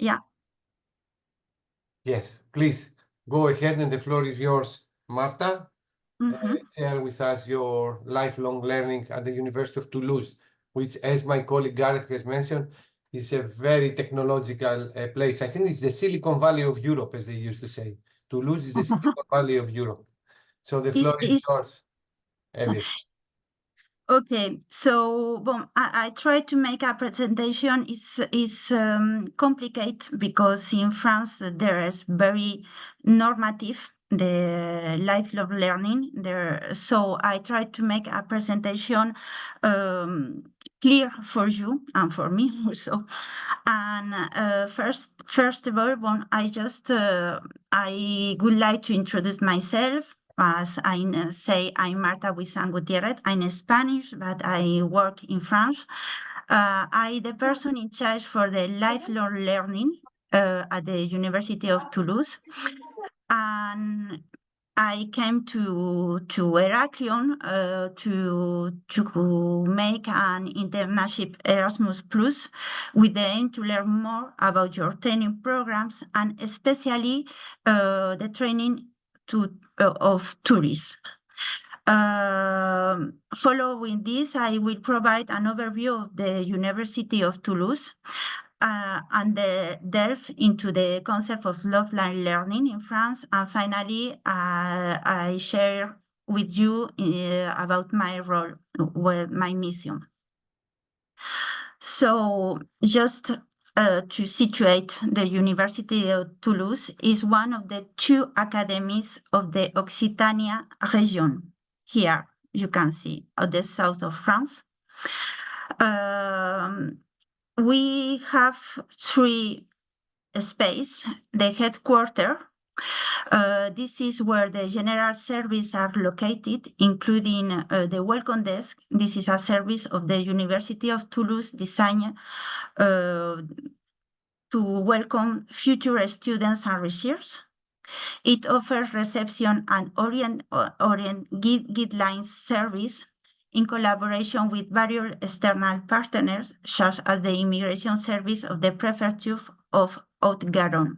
Yeah. Yes, please go ahead, and the floor is yours, Marta. Share with us your lifelong learning at the University of Toulouse, which, as my colleague Gareth has mentioned, is a very technological place. I think it's the Silicon Valley of Europe, as they used to say. Toulouse is the Silicon Valley of Europe. So the floor is yours, Elliot. Okay, so well, I try to make a presentation. Is complicated because in France there is very normative the lifelong learning there. So I try to make a presentation clear for you and for me also. And first of all, I would like to introduce myself. As I say, I'm Marta Buisan Gutierrez. I'm Spanish, but I work in France. I'm the person in charge for the lifelong learning at the University of Toulouse. And I came to Heraklion to make an internship Erasmus Plus with the aim to learn more about your training programs and especially the training of tourists. Following this, I will provide an overview of the University of Toulouse and delve into the concept of lifelong learning in France. And finally, I share with you about my role, my mission. So just to situate, the University of Toulouse is one of the two academies of the Occitania region. Here you can see at the south of France. We have three spaces. The headquarters. This is where the general services are located, including the welcome desk. This is a service of the University of Toulouse designed to welcome future students and researchers. It offers reception and orient guidelines service in collaboration with various external partners, such as the Immigration Service of the Prefecture of Haute-Garonne.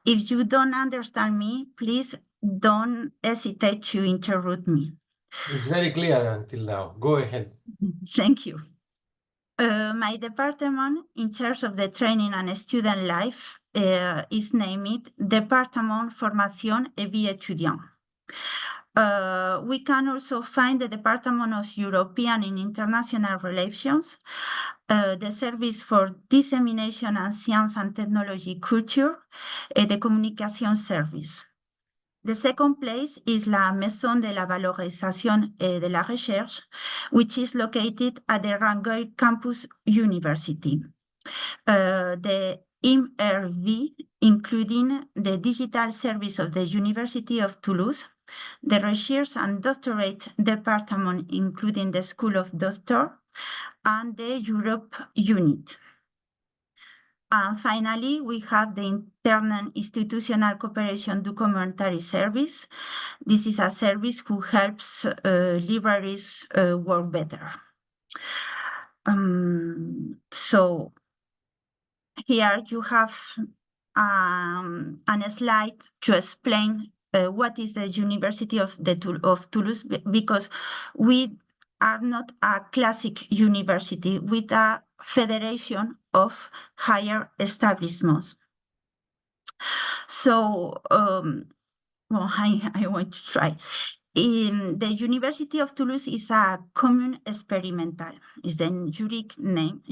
If you don't understand me, please don't hesitate to interrupt me. It's very clear until now. Go ahead. Thank you. My department in charge of the training and student life is named Département Formation et Vie étudiante. We can also find the Department of European and International Relations, the Service for Dissemination and Science and Technology Culture, the Communication Service. The second place is la Maison de la Valorisation de la Recherche, which is located at the Rangueil Campus University. The MRV, including the digital service of the University of Toulouse, the Research and Doctorate Department, including the School of Doctor, and the Europe Unit. And finally, we have the Internal Institutional Cooperation Documentary Service. This is a service who helps libraries work better. So here you have a slide to explain what is the University of Toulouse, because we are not a classic university with a federation of higher establishments. So well, I want to try. The University of Toulouse is a commune experimental, is the juridic name.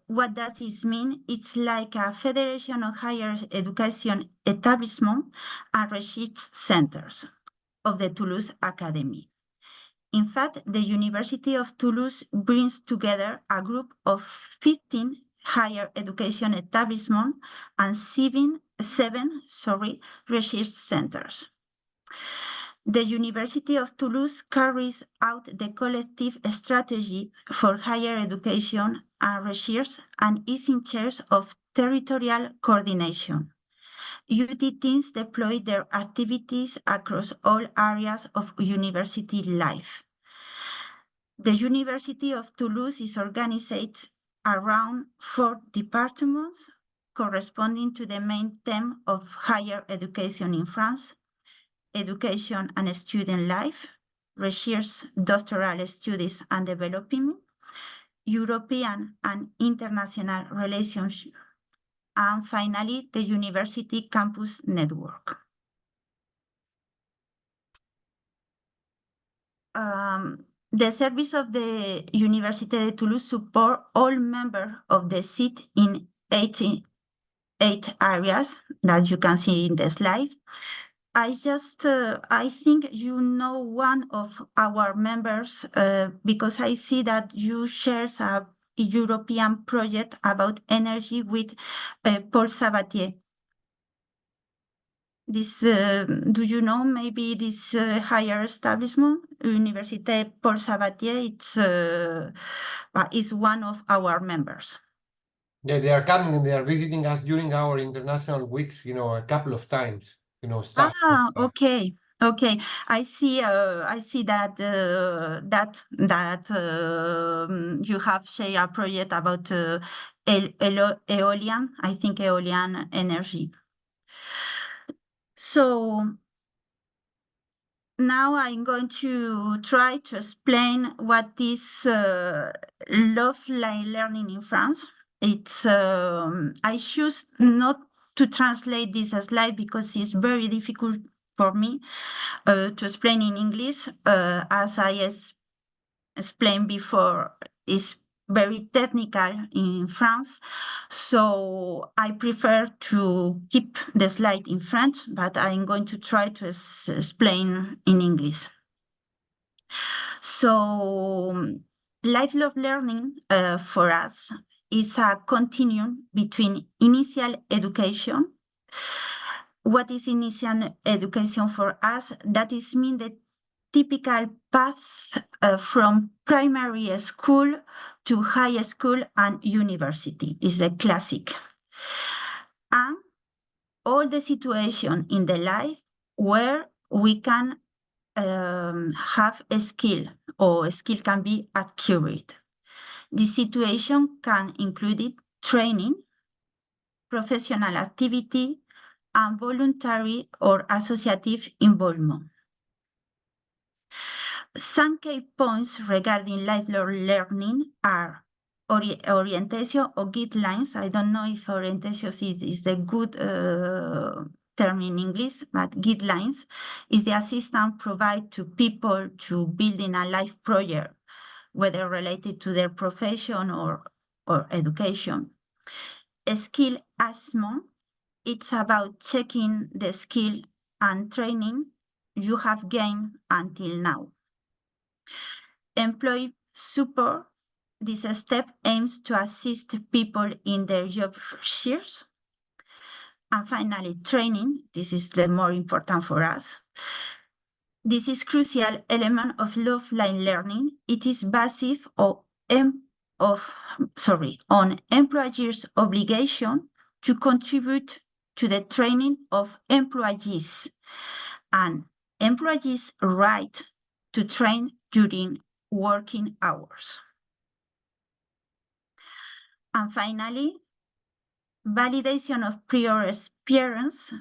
What does this mean? It's like a federation of higher education establishments and research centers of the Toulouse Academy. In fact, the University of Toulouse brings together a group of 15 higher education establishments and seven research centers. The University of Toulouse carries out the collective strategy for higher education and research and is in charge of territorial coordination. UT teams deploy their activities across all areas of university life. The University of Toulouse is organized around 4 departments corresponding to the main theme of higher education in France: education and student life, research, doctoral studies and development, European and international relations, and finally, the university campus network. The service of the Université de Toulouse support all members of the seat in 8 areas that you can see in the slide. I think you know one of our members because I see that you share a European project about energy with Paul Sabatier. This, do you know maybe this higher establishment, Université Paul Sabatier? It's one of our members. Yeah, they are coming and they are visiting us during our international weeks, a couple of times, staff. Okay. I see that you have shared a project about eolian, I think eolian energy. So now I'm going to try to explain what is offline learning in France. It's I choose not to translate this slide because it's very difficult for me to explain in English. As I explained before, it's very technical in France, so I prefer to keep the slide in French, but I'm going to try to explain in English. So lifelong learning for us is a continuum between initial education. What is initial education for us? That is mean the typical path from primary school to high school and university is a classic. And all the situation in the life where we can have a skill or a skill can be acquired. This situation can include training, professional activity, and voluntary or associative involvement. Some key points regarding lifelong learning are orientation or guidelines. I don't know if orientation is a good term in English, but guidelines is the assistance provided to people to building a life project, whether related to their profession or education. A skill assessment, it's about checking the skill and training you have gained until now. Employee support, this step aims to assist people in their job search. And finally, training, this is the more important for us. This is crucial element of offline learning. It is based on employers' obligation to contribute to the training of employees and employees' right to train during working hours. And finally, validation of prior experience.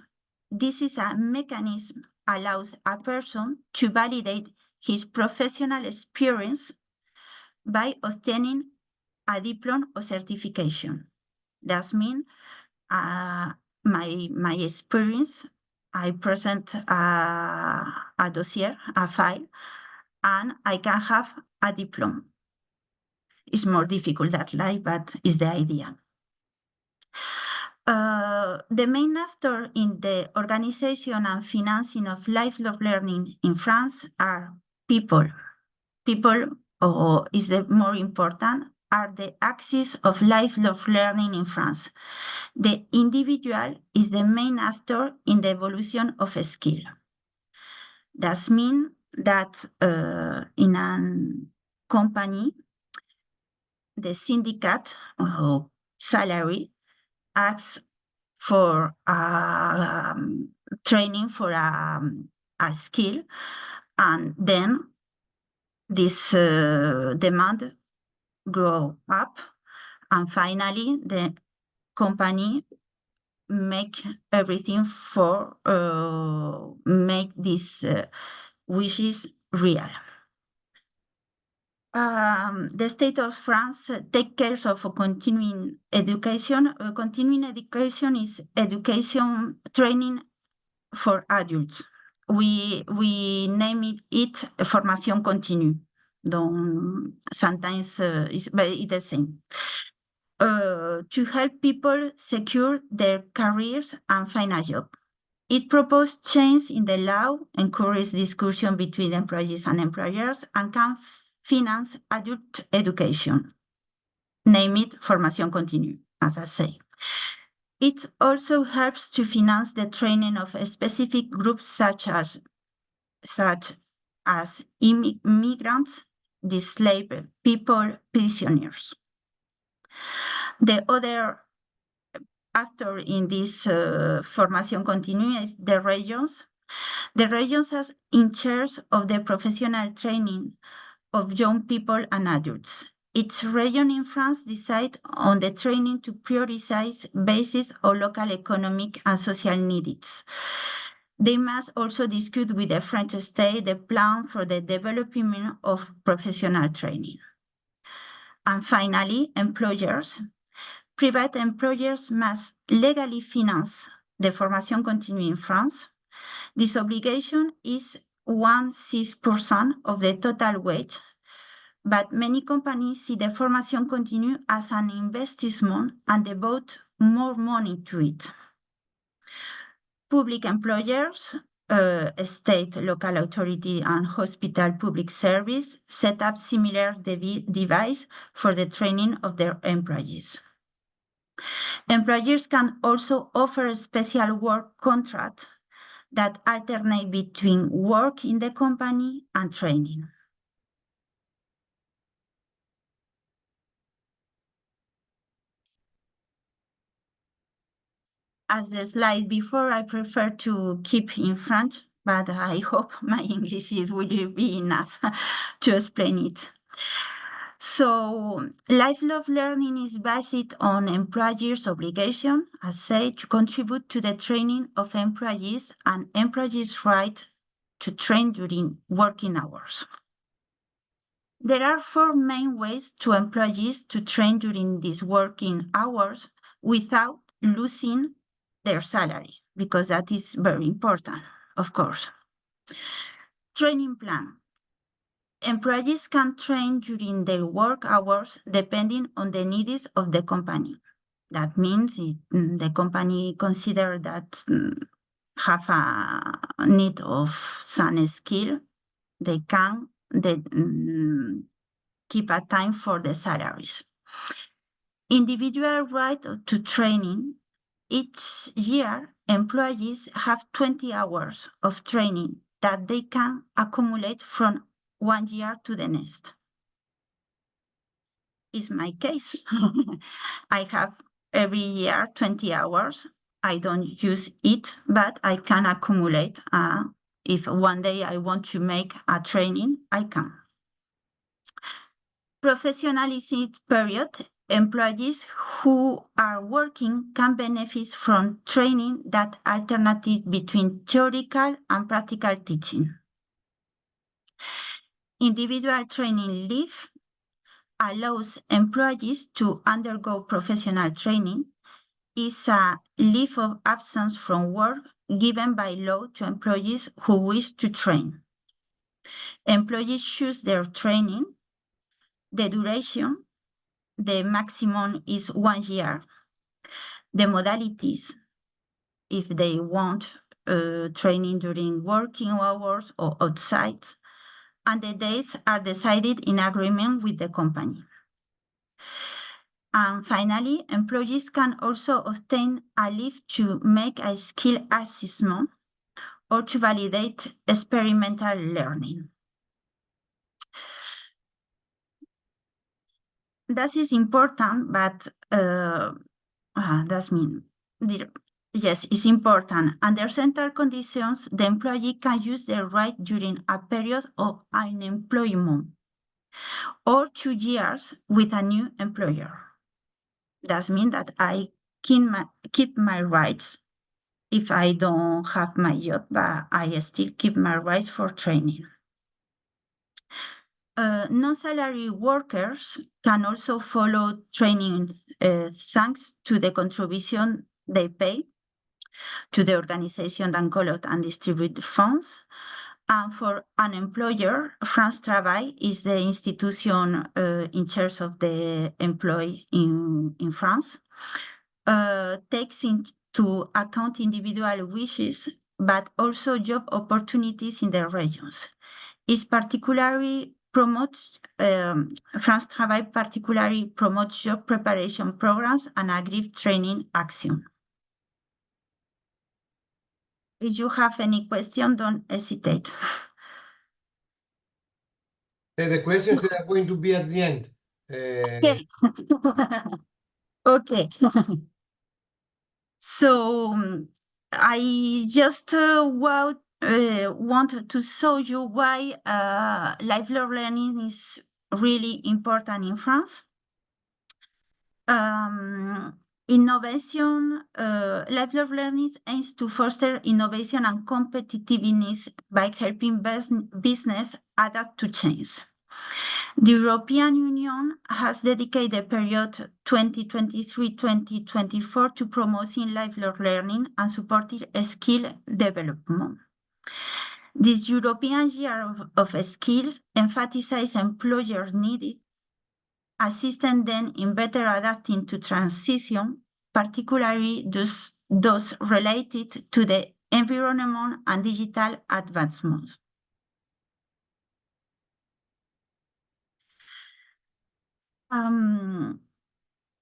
This is a mechanism allows a person to validate his professional experience by obtaining a diploma or certification. That means my experience, I present a dossier, a file, and I can have a diploma. It's more difficult that life, but it's the idea. The main actor in the organization and financing of lifelong learning in France are people. People, is the more important, are the axis of lifelong learning in France. The individual is the main actor in the evolution of a skill. That means that in a company, the syndicate or salary asks for training for a skill, and then this demand grow up, And finally, the company make everything for make these wishes real. The state of France take care of continuing education. Continuing education is education training for adults. We name it formation continue. Sometimes but it's the same. To help people secure their careers and find a job. It proposed change in the law, encourage discussion between employees and employers, and can finance adult education. Name it formation continue, as I say. It also helps to finance the training of specific groups such as immigrants, displaced people, prisoners. The other actor in this formation continue is the regions. The regions are in charge of the professional training of young people and adults. Each region in France decides on the training to prioritize basis of local economic and social needs. They must also discuss with the French state the plan for the development of professional training. And finally, employers. Private employers must legally finance the formation continue in France. This obligation is 1/6% of the total wage, but many companies see the formation continue as an investment and devote more money to it. Public employers, state, local authority, and hospital public service set up similar device for the training of their employees. Employers can also offer a special work contract that alternate between work in the company and training. As the slide before, I prefer to keep in French, but I hope my English will be enough to explain it. So, lifelong learning is based on employers' obligation, as said, to contribute to the training of employees and employees' right to train during working hours. There are 4 main ways to employees to train during these working hours without losing their salary, because that is very important, of course. Training plan. Employees can train during their work hours depending on the needs of the company. That means the company consider that have a need of some skill, they can keep a time for the salaries. Individual right to training. Each year, employees have 20 hours of training that they can accumulate from 1 year to the next. Is my case. I have every year 20 hours. I don't use it, but I can accumulate. If one day I want to make a training, I can. Professionalized period. Employees who are working can benefit from training that alternative between theoretical and practical teaching. Individual training leave allows employees to undergo professional training. Is a leave of absence from work given by law to employees who wish to train. Employees choose their training. The duration, the maximum is 1 year. The modalities, if they want training during working hours or outside, and the days are decided in agreement with the company. And finally, employees can also obtain a leave to make a skill assessment or to validate experimental learning. That is important, but that's mean. Yes, it's important. Under certain conditions, the employee can use their right during a period of unemployment or 2 years with a new employer. That means that I keep my rights if I don't have my job, but I still keep my rights for training. Non-salary workers can also follow training thanks to the contribution they pay to the organization that collect and distribute funds. And for an employer, France Travail is the institution in charge of the employee in France, takes into account individual wishes, but also job opportunities in the regions. Is particularly promotes, France Travail particularly promotes job preparation programs and agri training action. If you have any question, don't hesitate. The questions are going to be at the end. Okay. Okay. So I just want to show you why lifelong learning is really important in France. Innovation, lifelong learning aims to foster innovation and competitiveness by helping business adapt to change. The European Union has dedicated the period 2023-2024 to promoting lifelong learning and supporting skill development. This European Year of Skills emphasizes employers' needed assisting them in better adapting to transition, particularly those related to the environment and digital advancements.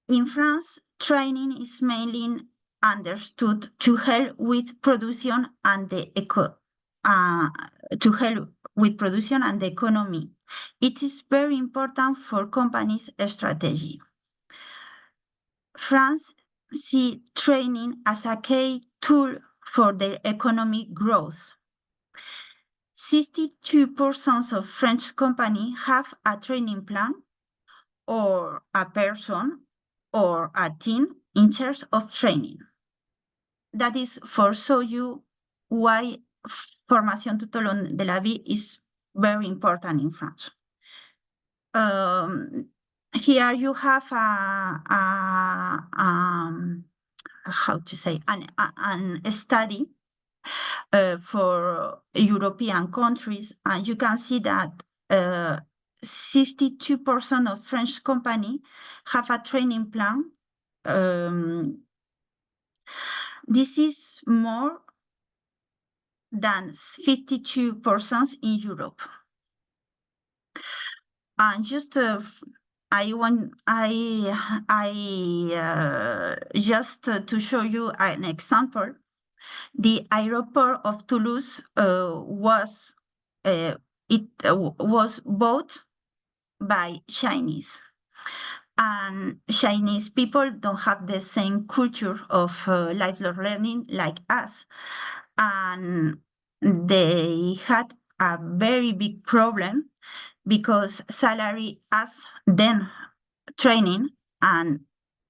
In France, training is mainly understood to help with production and the economy. It is very important for companies' strategy. France sees training as a key tool for their economic growth. 62% of French companies have a training plan or a person or a team in charge of training. That is for show you why formation tout au long de la vie is very important in France. Here you have how to say a study for European countries, and you can see that 62% of French companies have a training plan. This is more than 52% in Europe. And just just to show you an example, the airport of Toulouse was bought by Chinese, and Chinese people don't have the same culture of lifelong learning like us, and they had a very big problem because salary as then training, and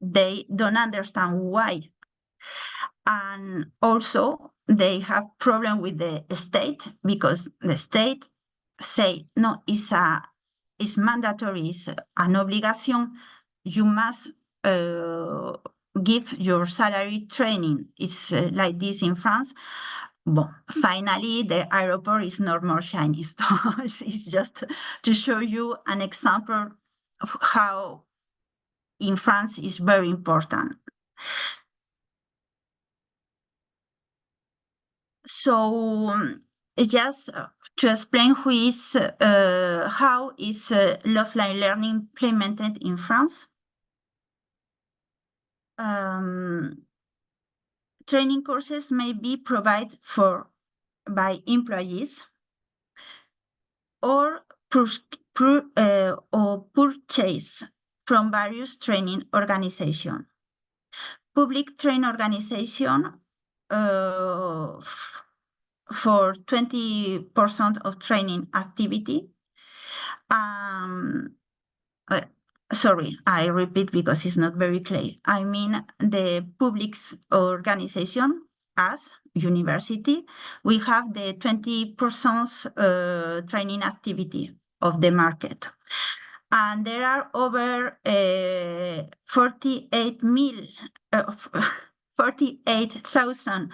they don't understand why. And also they have problem with the state because the state say no, it's mandatory, it's an obligation. You must give your salary training. It's like this in France. Well, finally, the airport is not more Chinese. It's just to show you an example of how in France is very important. So just to explain how is lifelong learning implemented in France. Training courses may be provided by employees or purchased from various training organizations. Public training organization for 20% of training activity. sorry, I repeat because it's not very clear. I mean the public organization as university, we have the 20% training activity of the market. And there are over 48,000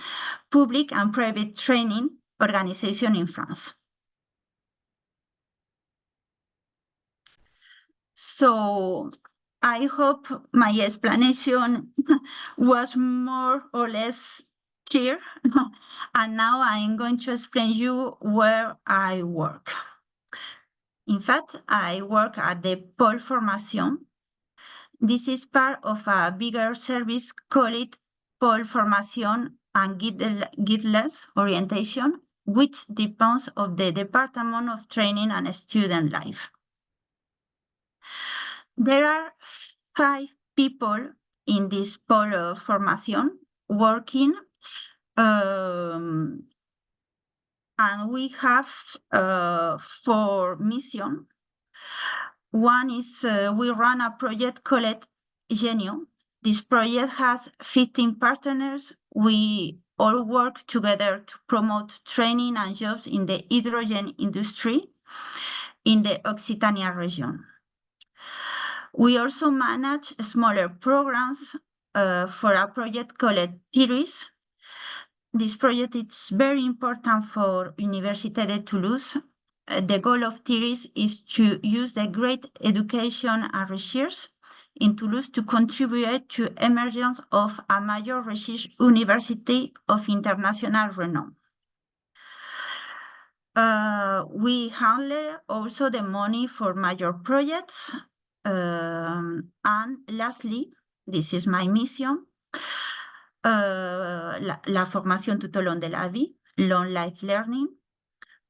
public and private training organizations in France. So I hope my explanation was more or less clear. And now I'm going to explain you where I work. In fact, I work at the Pôle Formation. This is part of a bigger service called Pôle Formation and Gutierrez orientation, which depends on the Department of Training and Student Life. There are 5 people in this Pôle Formation working, and we have 4 missions. One is we run a project called Genio. This project has 15 partners. We all work together to promote training and jobs in the hydrogen industry in the Occitania region. We also manage smaller programs for a project called Toulouse. This project is very important for Université de Toulouse. The goal of Toulouse is to use the great education and research in Toulouse to contribute to emergence of a major research university of international renown. We handle also the money for major projects. And lastly, this is my mission, la formación tout au long de la vie, long life learning.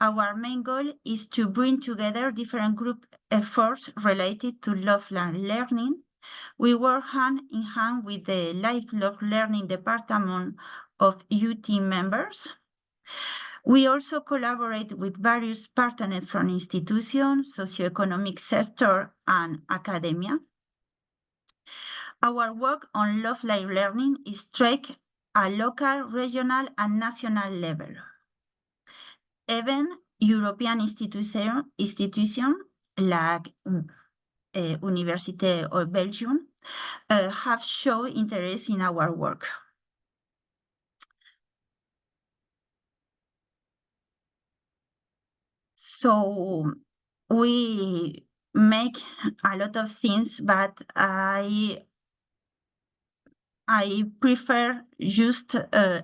Our main goal is to bring together different group efforts related to lifelong learning. We work hand in hand with the lifelong learning department of UT members. We also collaborate with various partners from institutions, socioeconomic sector, and academia. Our work on lifelong learning is struck at local, regional, and national level. Even European institutions like Université of Belgium have shown interest in our work. So we make a lot of things, but I prefer just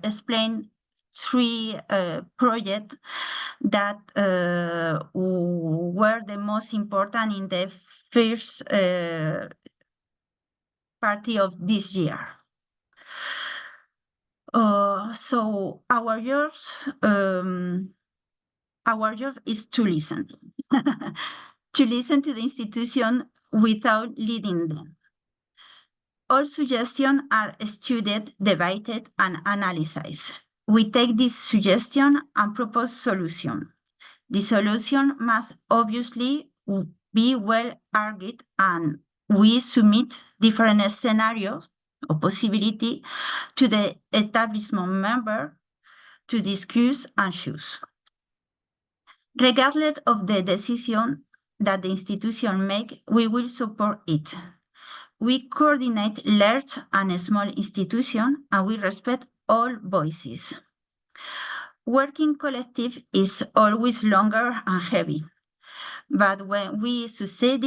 explain 3 projects that were the most important in the first party of this year. So our job is to listen, to listen to the institution without leading them. All suggestions are studied, debated, and analyzed. We take this suggestion and propose solution. The solution must obviously be well argued, and we submit different scenarios or possibility to the establishment member to discuss and choose. Regardless of the decision that the institution make, we will support it. We coordinate large and small institutions, and we respect all voices. Working collective is always longer and heavy, but when we succeed,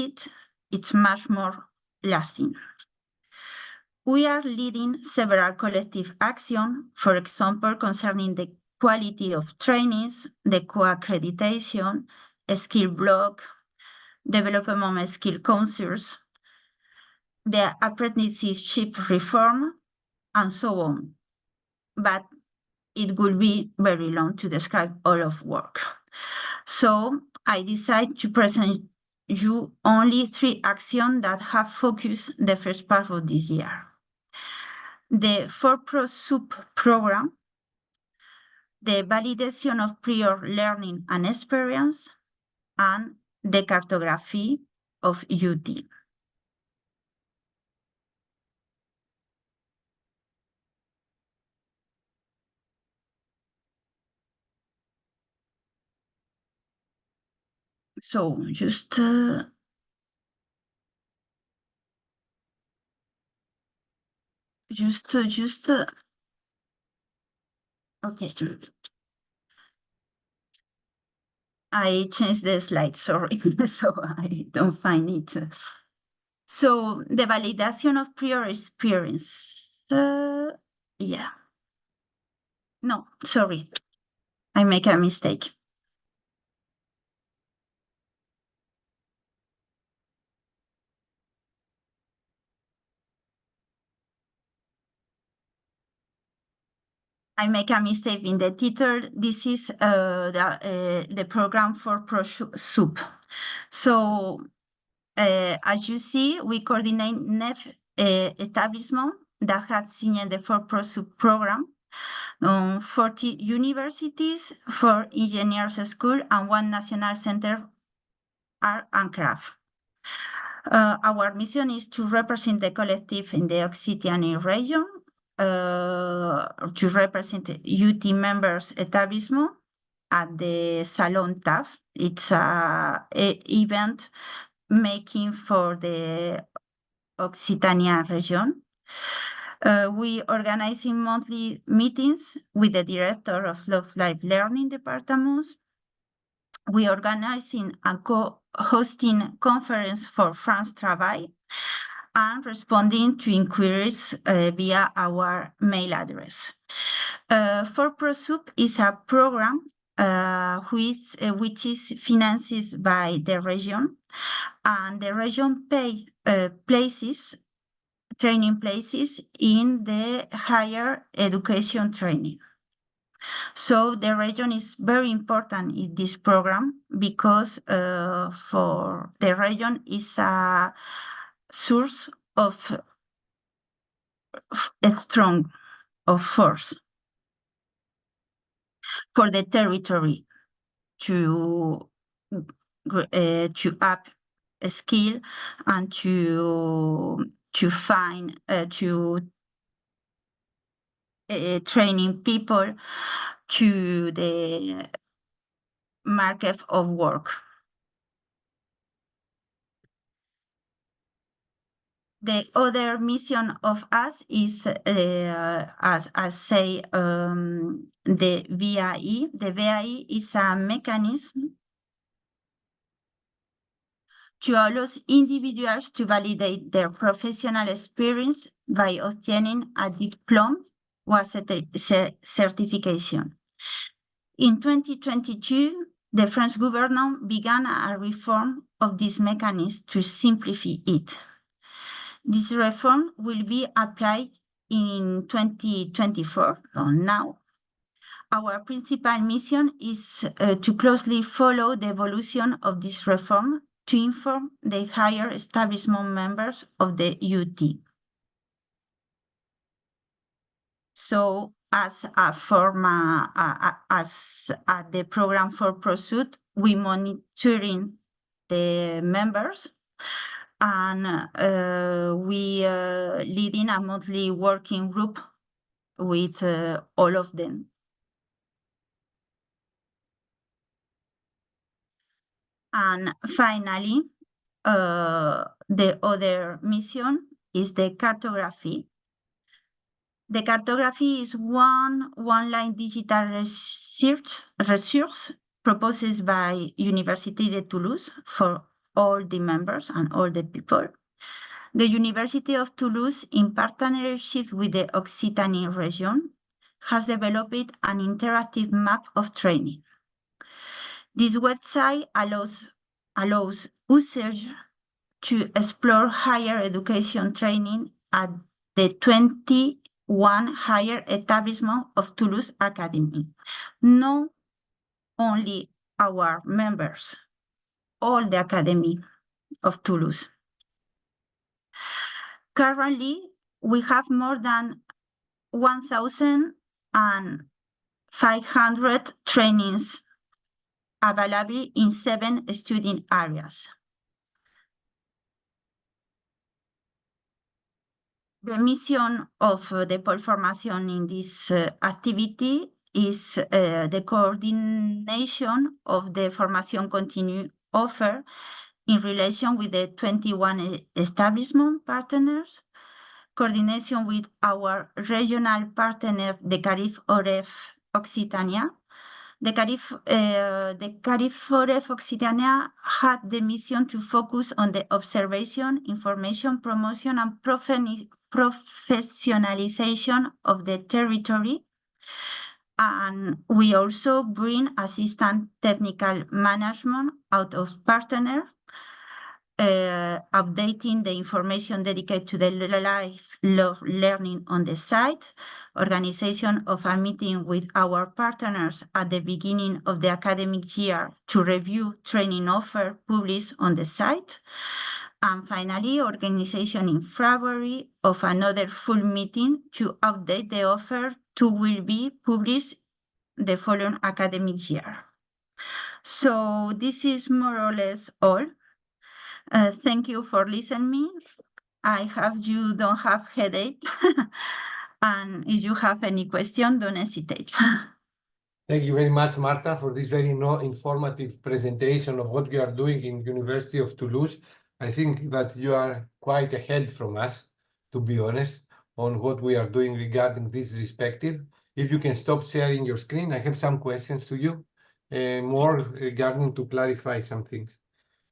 it's much more lasting. We are leading several collective actions, for example, concerning the quality of trainings, the co-accreditation, skill block, development of skill councils, the apprenticeship reform, and so on. But it would be very long to describe all of work. So I decided to present you only 3 actions that have focused the first part of this year. The 4-Pro SUP program, the validation of prior learning and experience, and the cartography of UT. So just okay. I changed the slide, sorry, so I don't find it. So the validation of prior experience. Yeah. No, sorry, I make a mistake. I make a mistake in the title. This is the program for ProSoup. So as you see, we coordinate 9 establishments that have signed the for ProSoup program, 40 universities, 4 engineers schools, and 1 national center art and craft. Our mission is to represent the collective in the Occitanie region, to represent UT members establishment at the Salon TAF. It's an event making for the Occitania region. We organizing monthly meetings with the director of Love Life Learning departments. We organizing and co-hosting conference for France Travail and responding to inquiries via our mail address. For ProSoup is a program which is financed by the region, and the region pay training places in the higher education training. So the region is very important in this program because for the region is a source of strong of force for the territory to up a skill and to find to training people to the market of work. The other mission of us is, as I say, the VIE. The VIE is a mechanism to allow individuals to validate their professional experience by obtaining a diploma or certification. In 2022, the French government began a reform of this mechanism to simplify it. This reform will be applied in 2024, now. Our principal mission is to closely follow the evolution of this reform to inform the higher establishment members of the UT. So as a the program for ProSoup, we monitoring the members, and we leading a monthly working group with all of them. And finally, the other mission is the cartography. The cartography is one online digital resource proposed by University de Toulouse for all the members and all the people. The University of Toulouse, in partnership with the Occitanie region, has developed an interactive map of training. This website allows users to explore higher education training at the 21 higher establishment of Toulouse Academy. Not only our members, all the Academy of Toulouse. Currently, we have more than 1,500 trainings available in 7 student areas. The mission of the Pole Formation in this activity is the coordination of the formation continue offer in relation with the 21 establishment partners, coordination with our regional partner, the Carif-Oref Occitania. The Carif-Oref Occitania had the mission to focus on the observation, information, promotion, and professionalization of the territory. And we also bring assistant technical management out of partner, updating the information dedicated to the lifelong learning on the site, organization of a meeting with our partners at the beginning of the academic year to review training offer published on the site, and finally, organization in February of another full meeting to update the offer to will be published the following academic year. So this is more or less all. Thank you for listening. I hope you don't have headache. And if you have any question, don't hesitate. Thank you very much, Marta, for this very informative presentation of what you are doing in University of Toulouse. I think that you are quite ahead from us, to be honest, on what we are doing regarding this respective. If you can stop sharing your screen, I have some questions to you, more regarding to clarify some things.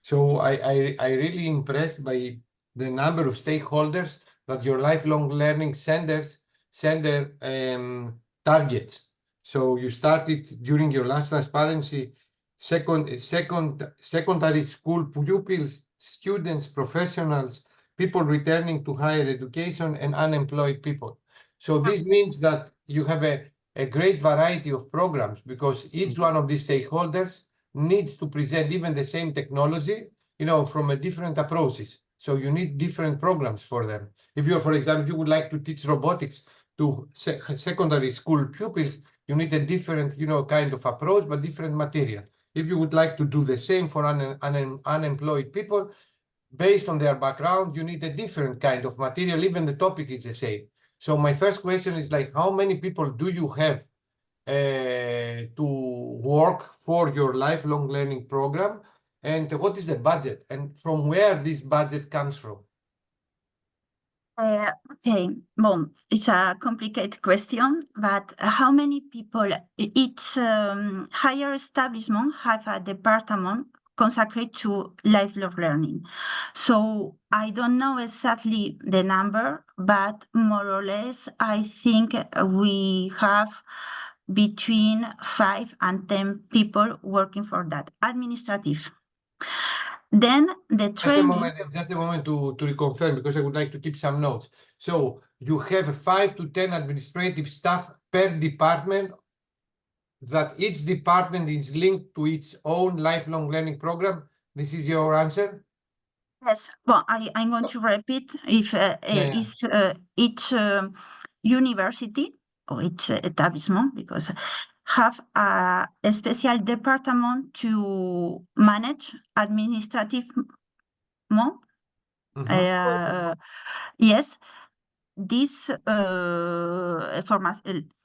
So I really impressed by the number of stakeholders that your lifelong learning center targets. So you started during your last transparency, secondary school pupils, students, professionals, people returning to higher education, and unemployed people. So this means that you have a great variety of programs, because each one of these stakeholders needs to present even the same technology, from a different approaches. So you need different programs for them. If you, for example, you would like to teach robotics to secondary school pupils, you need a different, kind of approach, but different material. If you would like to do the same for unemployed people, based on their background, you need a different kind of material, even the topic is the same. So my first question is like, how many people do you have to work for your lifelong learning program? And what is the budget? And from where this budget comes from? Okay, well, it's a complicated question, but how many people, each higher establishment have a department consecrated to lifelong learning. So I don't know exactly the number, but more or less, I think we have between 5 and 10 people working for that, administrative. Then the training. Just a moment to reconfirm, because I would like to keep some notes. So you have 5 to 10 administrative staff per department, that each department is linked to its own lifelong learning program. This is your answer? Yes, well, I'm going to repeat. If It's each university or each establishment, because have a special department to manage administrative. Yes, this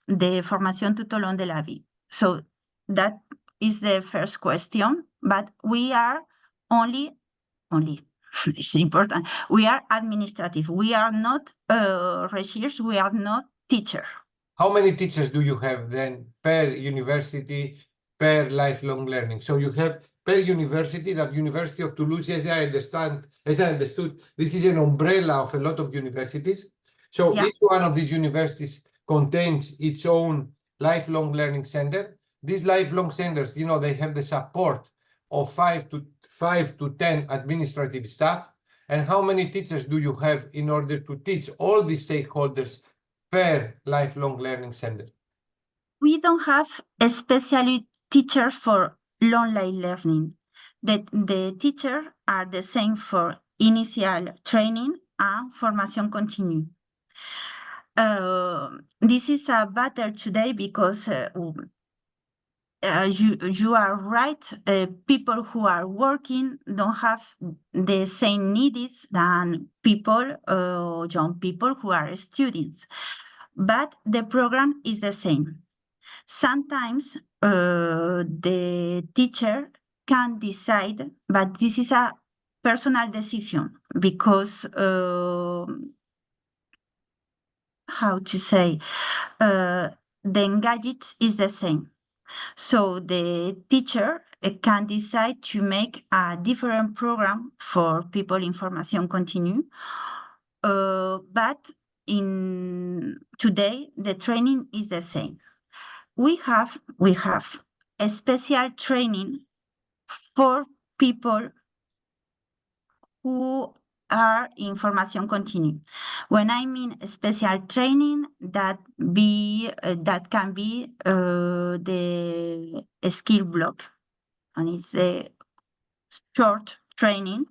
the formación tout au long de la vie. So that is the first question, but we are only, it's important, we are administrative. We are not research, we are not teacher. How many teachers do you have then per university, per lifelong learning? So you have per university, that University of Toulouse, as I understood, this is an umbrella of a lot of universities. So each one of these universities contains its own lifelong learning center. These lifelong centers, they have the support of 5 to 10 administrative staff. And how many teachers do you have in order to teach all the stakeholders per lifelong learning center? We don't have a special teacher for online learning. The teachers are the same for initial training and formation continue. This is a battle today because you are right. People who are working don't have the same needs than people, young people who are students. But the program is the same. Sometimes the teacher can decide, but this is a personal decision because how to say, the engagement is the same. So the teacher can decide to make a different program for people information continue. But in today, the training is the same. We have a special training for people who are information continue. When I mean special training, that can be the skill block, and it's a short training,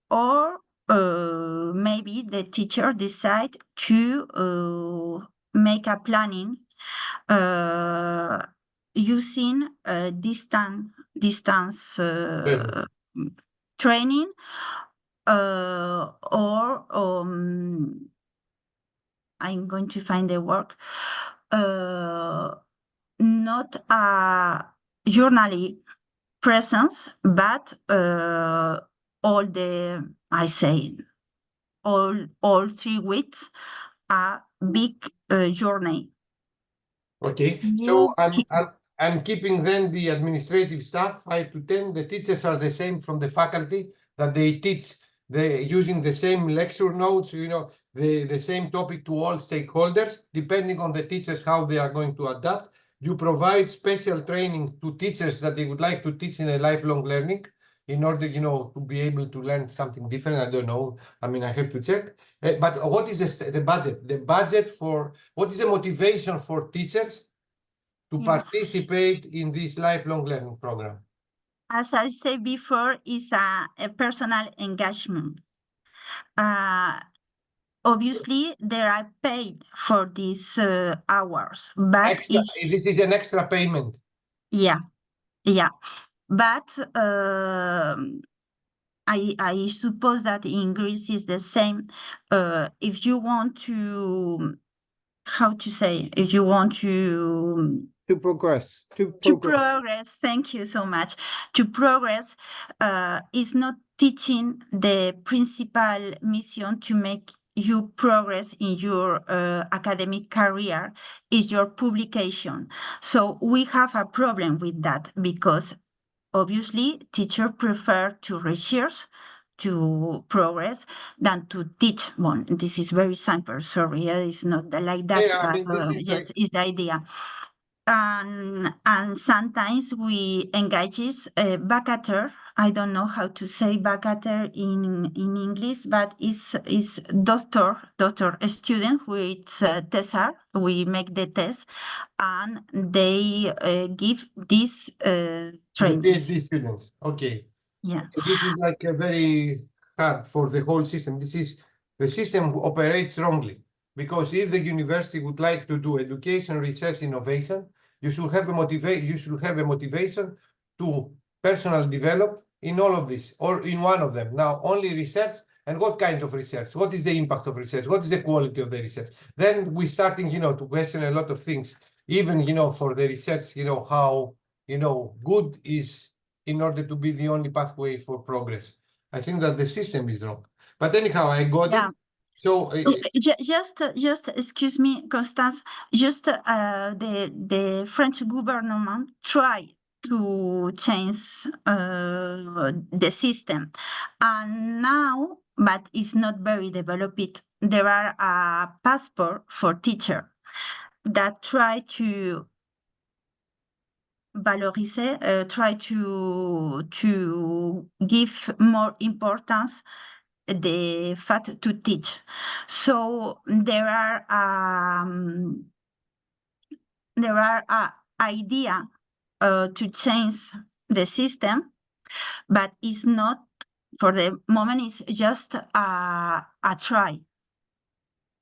or maybe the teacher decide to make a planning using distance training, or I'm going to find the word, not a journally presence, but all 3 weeks, a big journey. Okay, so I'm keeping then the administrative staff 5 to 10. The teachers are the same from the faculty that they teach. They using the same lecture notes, the same topic to all stakeholders, depending on the teachers how they are going to adapt. You provide special training to teachers that they would like to teach in a lifelong learning in order, to be able to learn something different. I don't know. I mean, I have to check. But what is the budget? The budget for what is the motivation for teachers to participate in this lifelong learning program? As I said before, it's a personal engagement. Obviously, they are paid for these hours, but this is an extra payment. Yeah. But I suppose that in Greece is the same. If you want to, how to say, if you want to progress. Thank you so much. To progress is not teaching the principal mission to make you progress in your academic career, is your publication. So we have a problem with that because obviously teachers prefer to research, to progress, than to teach. Well, this is very simple. Sorry, it's not like that, but yes, it's the idea. And sometimes we engages vacateur. I don't know how to say vacateur in English, but it's doctor student with TESAR. We make the test, and they give this training. The PhD students, okay. Yeah. This is like a very hard for the whole system. The system operates wrongly, because if the university would like to do education, research, innovation, you should have a motivation to personal develop in all of this or in one of them. Now, only research. And what kind of research? What is the impact of research? What is the quality of the research? Then we're starting, to question a lot of things, even, for the research, how, good is in order to be the only pathway for progress. I think that the system is wrong. But anyhow, I got it. So just excuse me, Constance. Just the French government tried to change the system, and now, but it's not very developed. There are a passport for teacher that try to valorize, try to give more importance the fact to teach. So there are idea to change the system, but it's not for the moment. It's just a try.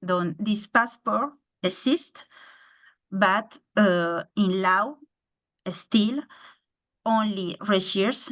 This passport exists, but in law still only research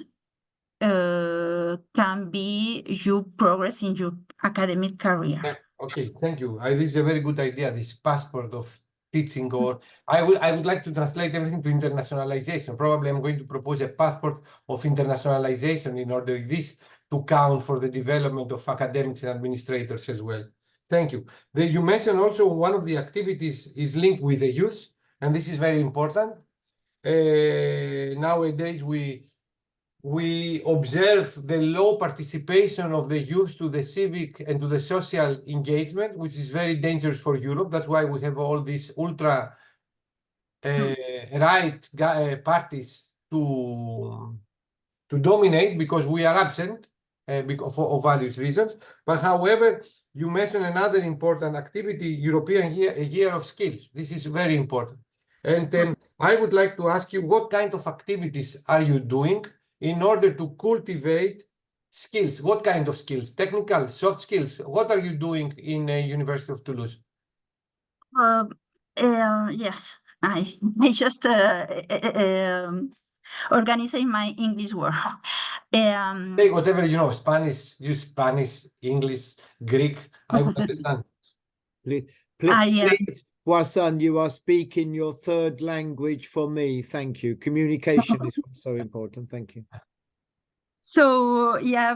can be you progress in your academic career. Okay, thank you. This is a very good idea, this passport of teaching, or I would like to translate everything to internationalization. Probably I'm going to propose a passport of internationalization in order this to count for the development of academics and administrators as well. Thank you. You mentioned also one of the activities is linked with the youth, and this is very important. Nowadays, we observe the low participation of the youth to the civic and to the social engagement, which is very dangerous for Europe. That's why we have all these ultra right parties to dominate, because we are absent of various reasons. But however, you mentioned another important activity, European year of skills. This is very important. And I would like to ask you, what kind of activities are you doing in order to cultivate skills? What kind of skills? Technical, soft skills? What are you doing in University of Toulouse? Yes, I just organizing my English word. Say whatever you know, Spanish, use Spanish, English, Greek, I would understand. Please, Buisan, you are speaking your third language for me. Thank you. Communication is so important. Thank you. So yeah,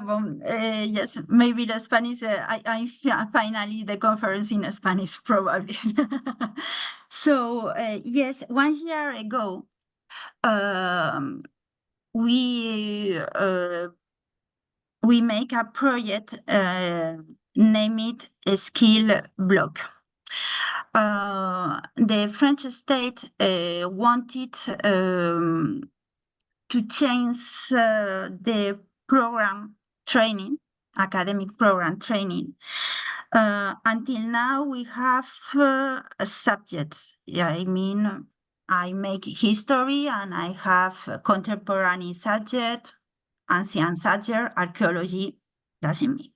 yes, maybe the Spanish. I finally the conference in Spanish probably. So yes, 1 year ago, we make a project named a skill block. The French state wanted to change the program training, academic program training. Until now, we have subjects. Yeah, I mean, I make history and I have contemporary subject, ancient subject, archaeology, doesn't mean.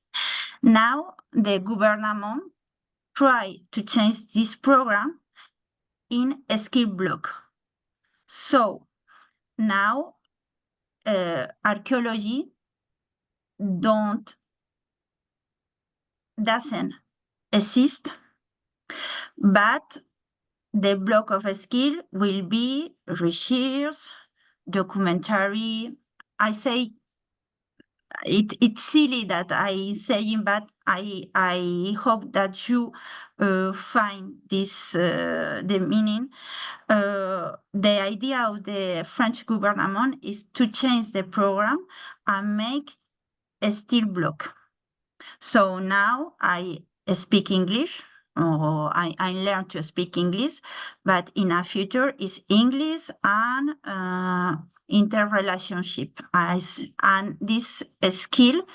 Now, the government try to change this program in a skill block. So now archaeology doesn't exist, but the block of a skill will be research, documentary. I say it's silly that I saying, but I hope that you find this the meaning. The idea of the French government is to change the program and make a skill block. So now I speak English, or I learn to speak English, but in a future is English and interrelationship. And this skill,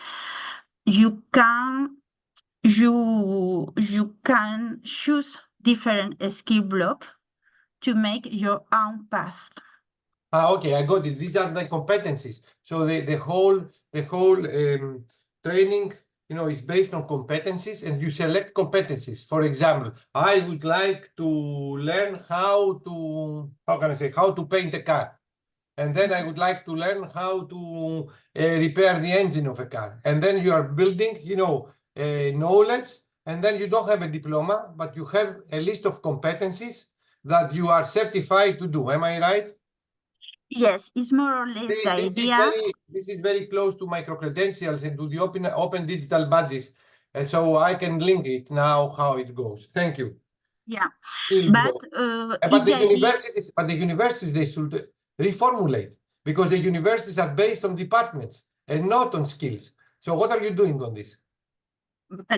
you can choose different skill block to make your own path. Okay, I got it. These are the competencies. So the whole training, is based on competencies, and you select competencies. For example, I would like to learn how to paint a car. And then I would like to learn how to repair the engine of a car. And then you are building, knowledge, and then you don't have a diploma, but you have a list of competencies that you are certified to do. Am I right? Yes, it's more or less the idea. This is very close to micro-credentials and to the open digital badges. So I can link it now how it goes. Thank you. Yeah, but the universities, they should reformulate, because the universities are based on departments and not on skills. So what are you doing on this?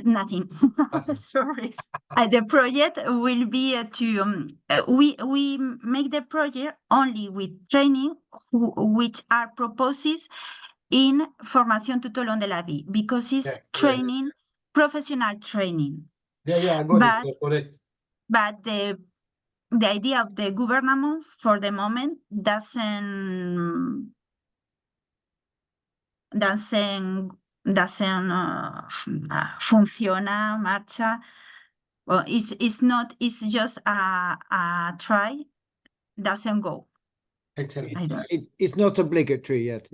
Nothing. Sorry. The project will be to we make the project only with training which are proposed in Formación tout au long de la vie, because it's training, professional training. I got it. Correct. But the idea of the government for the moment doesn't funciona, marcha. Well, it's just a try, doesn't go. Excellent. It's not obligatory yet.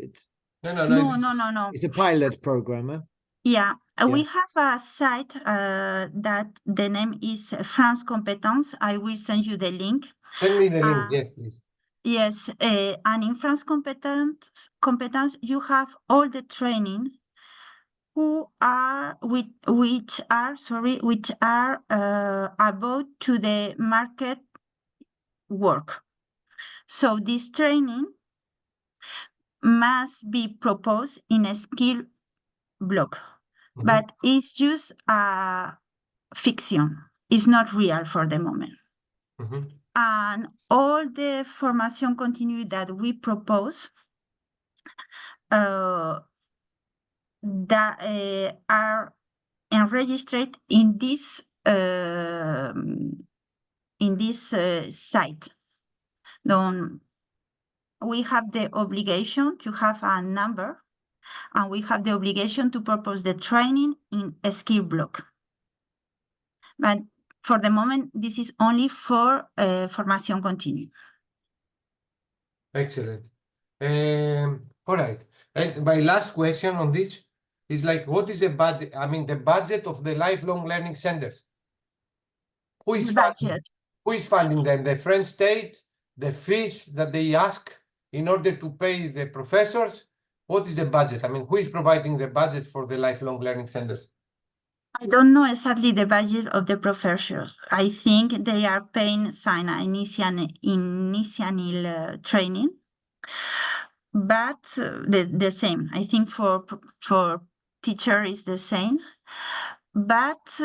No. No. It's a pilot program. Yeah, we Yeah. have a site that the name is France Competence. I will send you the link. Send me the link, yes, please. Yes, and in France Competence, you have all the training which are about to the market work. So this training must be proposed in a skill block, but it's just a fiction. It's not real for the moment. And all the formation continue that we propose that are enregistered in this site. Then we have the obligation to have a number, and we have the obligation to propose the training in a skill block. But for the moment, this is only for formation continue. Excellent. All right. And my last question on this is like, what is the budget? I mean, the budget of the lifelong learning centers. Who is funding them? The French state, the fees that they ask in order to pay the professors? What is the budget? I mean, who is providing the budget for the lifelong learning centers? I don't know exactly the budget of the professors. I think they are paying some initial training, but the same. I think for teacher is the same, but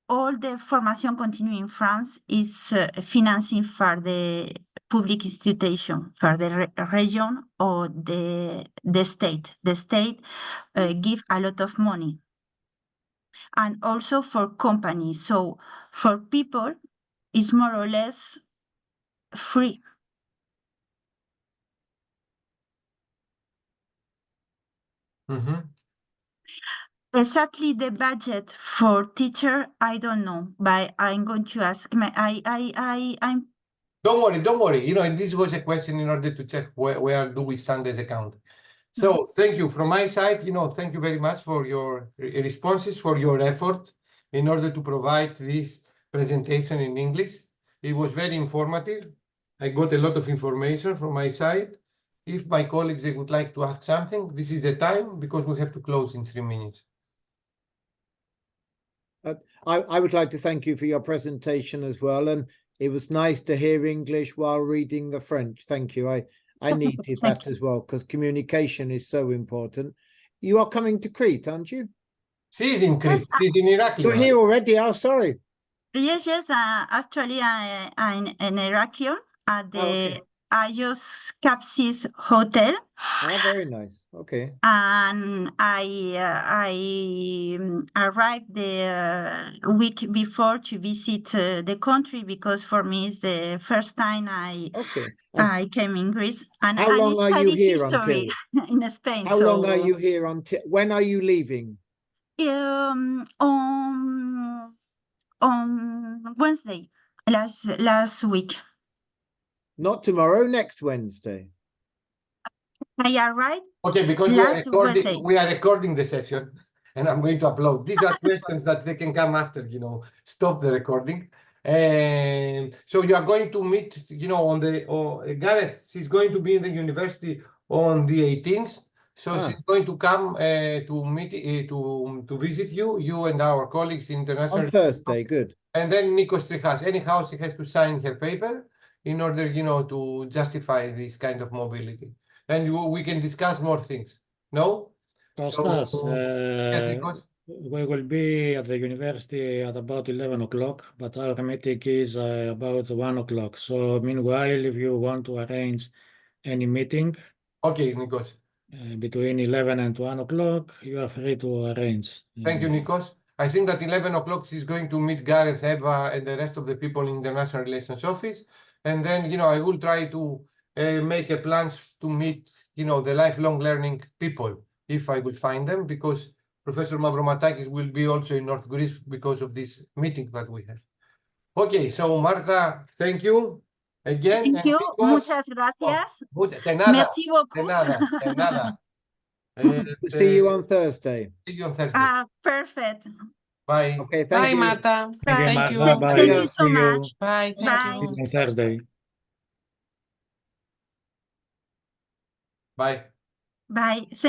all the formation continue in France is financing for the public institution, for the region or the state. The state give a lot of money. And also for companies. So for people, it's more or less free. Exactly the budget for teacher, I don't know, but I'm going to ask my I'm Don't worry. You know, this was a question in order to check where do we stand as a country. So thank you from my side. You know, thank you very much for your responses, for your effort in order to provide this presentation in English. It was very informative. I got a lot of information from my side. If my colleagues they would like to ask something, this is the time because we have to close in 3 minutes. I would like to thank you for your presentation as well. And it was nice to hear English while reading the French. Thank you. I needed that as well because communication is so important. You are coming to Crete, aren't you? She's in Crete. She's in Iraq. You're here already. Oh, sorry. Yes. Actually, I'm an Iraqian at the Ayos Capsis Hotel. Oh, very nice. Okay. And I arrived the week before to visit the country because for me it's the first time I came in Greece. And how long are you here history until? in Spain? How long are you here until? When are you leaving? On Wednesday, last week. Not tomorrow, next Wednesday. I arrived. Okay, because we are recording the session and I'm going to upload. These are questions that they can come after, you know, stop the recording. And so you are going to meet, you know, on the Gareth, she's going to be in the university on the 18th. So she's going to come to meet to visit you and our colleagues in international. On Thursday, good. And then Nikos Trihas, anyhow, she has to sign her paper in order, you know, to justify this kind of mobility. And we can discuss more things. No? Kostas, Yes, Nikos? we will be at the university at about 11 o'clock, but our meeting is about 1 o'clock. So meanwhile, if you want to arrange any meeting, okay, Nikos. Between 11 and 1 o'clock, you are free to arrange. Thank you, Nikos. I think that 11 o'clock she's going to meet Gareth, Eva, and the rest of the people in the International Relations Office. And then, you know, I will try to make a plans to meet, you know, the lifelong learning people, if I will find them, because Professor Mavromatakis will be also in North Greece because of this meeting that we have. Okay, so Marta, thank you again. Thank you. Nikos, Muchas gracias. De nada. Merci beaucoup. De nada. And See you on Thursday. see you on Thursday. Perfect. Bye. Okay, Bye, thank you. Marta. Thank you, Thank you. Marta. Bye. Thank you Adios. so See you. much. Bye. Thank Bye. you. On Thursday. Bye. Bye.